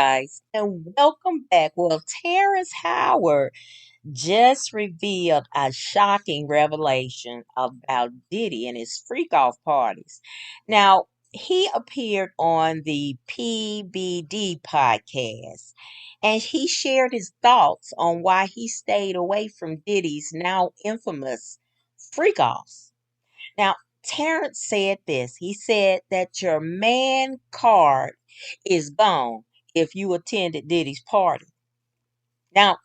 guys, and welcome back. Well, Terrence Howard just revealed a shocking revelation about Diddy and his freak off parties. Now, he appeared on the PBD podcast and he shared his thoughts on why he stayed away from Diddy's now infamous freak offs. Now, Terrence said this. He said that your man card is gone if you attended Diddy's party. Now,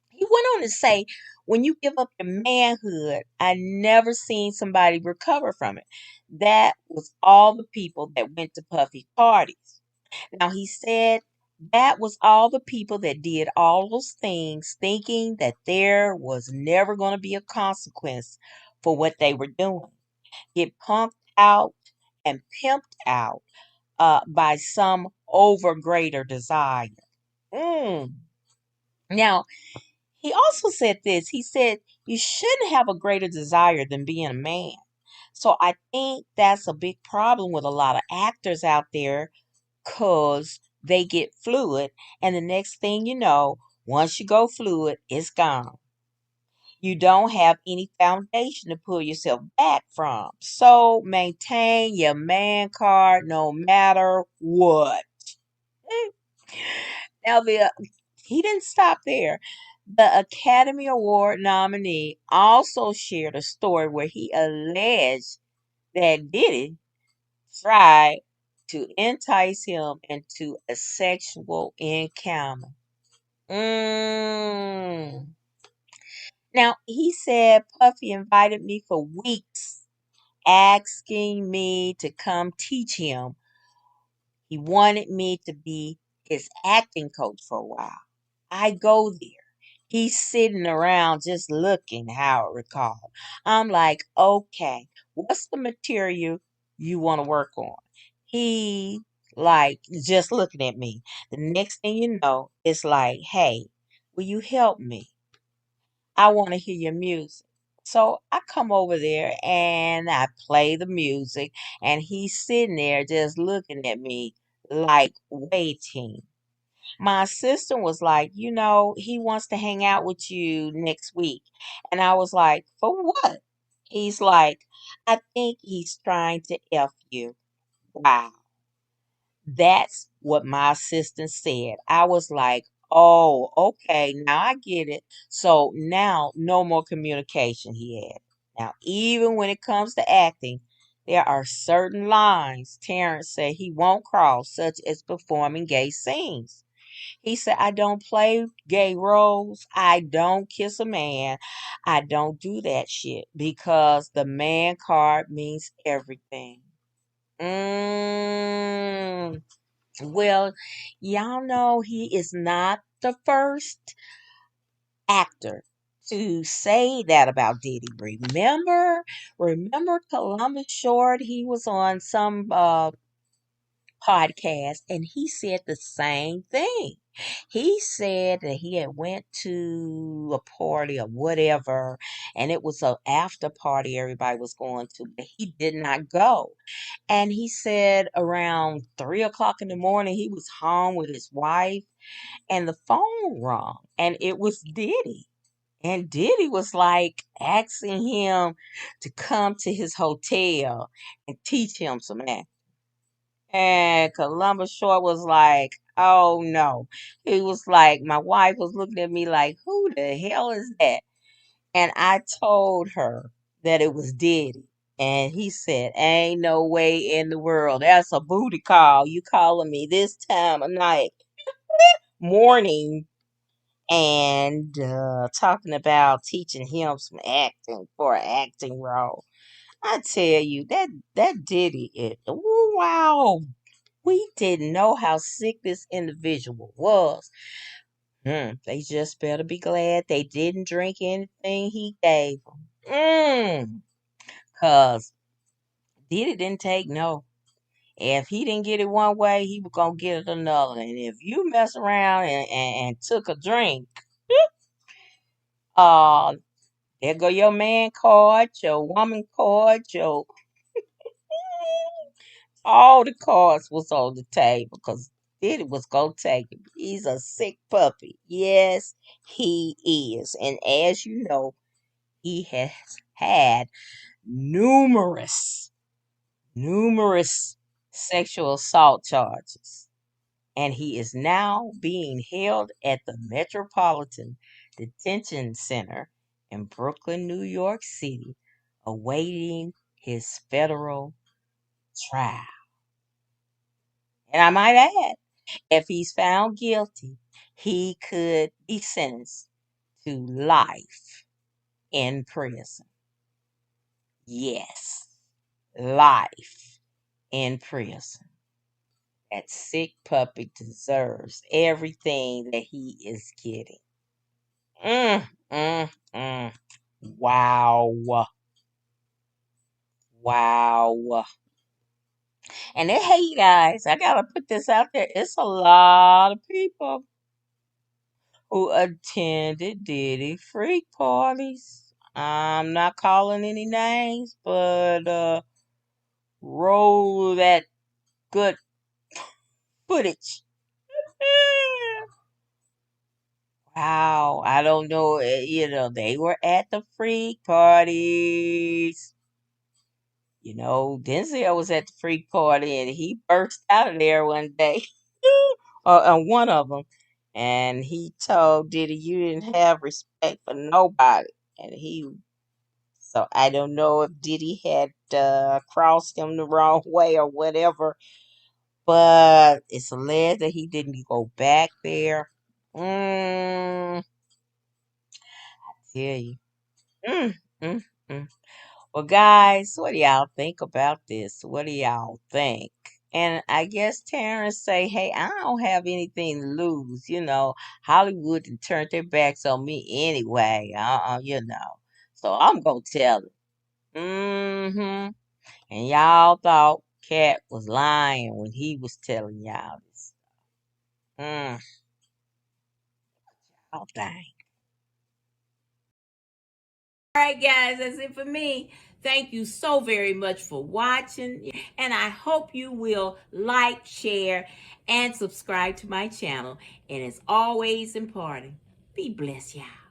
he went on to say, when you give up your manhood, I never seen somebody recover from it. That was all the people that went to Puffy parties. Now, he said that was all the people that did all those things thinking that there was never going to be a consequence for what they were doing. Get punked out and pimped out by some over greater desire. Mm. Now, he also said this. He said, you shouldn't have a greater desire than being a man. So I think that's a big problem with a lot of actors out there because they get fluid, and the next thing you know, once you go fluid, it's gone. You don't have any foundation to pull yourself back from. So maintain your man card no matter what. Now, he didn't stop there. The Academy Award nominee also shared a story where he alleged that Diddy tried to entice him into a sexual encounter. Mm. Now, he said Puffy invited me for weeks, asking me to come teach him. He wanted me to be his acting coach for a while. I go there. He's sitting around just looking, Howard recalled. I'm like, okay, what's the material you want to work on? He like just looking at me. The next thing you know, it's like, hey, will you help me? I want to hear your music. So I come over there and I play the music, and he's sitting there just looking at me like waiting. My assistant was like, he wants to hang out with you next week. And I was like, for what? He's like, I think he's trying to F you. Wow. That's what my assistant said. I was like, oh, okay, now I get it. So now no more communication, he had. Now, even when it comes to acting, there are certain lines Terrence said he won't cross, such as performing gay scenes. He said, I don't play gay roles. I don't kiss a man. I don't do that shit because the man card means everything. Mm. Well, y'all know he is not the first actor to say that about Diddy. Remember Columbus Short? He was on some podcast and he said the same thing. He said that he had went to a party or whatever, and it was a after party everybody was going to, but he did not go. And he said around 3 o'clock in the morning he was home with his wife, and the phone rang, and it was Diddy. And Diddy was like asking him to come to his hotel and teach him some acting. And Columbus Short was like, oh no. He was like, my wife was looking at me like, who the hell is that? And I told her that it was Diddy. And he said, ain't no way in the world. That's a booty call. You calling me this time of night, morning, and talking about teaching him some acting for an acting role. I tell you, that Diddy it. Ooh, wow. We didn't know how sick this individual was. They just better be glad they didn't drink anything he gave them. Cause Diddy didn't take no. If he didn't get it one way, he was gonna get it another. And if you mess around and took a drink, uh, there go your man card, your woman card, all the cards was on the table. Cause Diddy was gonna take him. He's a sick puppy. Yes, he is. And as you know, he has had numerous, numerous sexual assault charges. And he is now being held at the Metropolitan Detention Center in Brooklyn, New York City, awaiting his federal trial. And I might add, if he's found guilty, he could be sentenced to life in prison. Yes, life in prison. That sick puppy deserves everything that he is getting. Mm, mm, mm. Wow. Wow. And then, hey, you guys, I gotta put this out there. It's a lot of people who attended Diddy freak parties. I'm not calling any names, but roll that good footage. Wow, I don't know. They were at the freak parties. Denzel was at the freak party and he burst out of there one day, on one of them, and he told Diddy, "You didn't have respect for nobody." And so I don't know if Diddy had crossed him the wrong way or whatever, but it's alleged that he didn't go back there. Tell you. Mm, mm, mm. Well, guys, what do y'all think about this? What do y'all think? And I guess Terrence say, "Hey, I don't have anything to lose. Hollywood and turned their backs on me anyway. So I'm gonna tell it." Mm-hmm. And y'all thought Cat was lying when he was telling y'all this. Mm, oh dang. All right, guys, that's it for me. Thank you so very much for watching, and I hope you will like, share, and subscribe to my channel. And as always important, be blessed, y'all.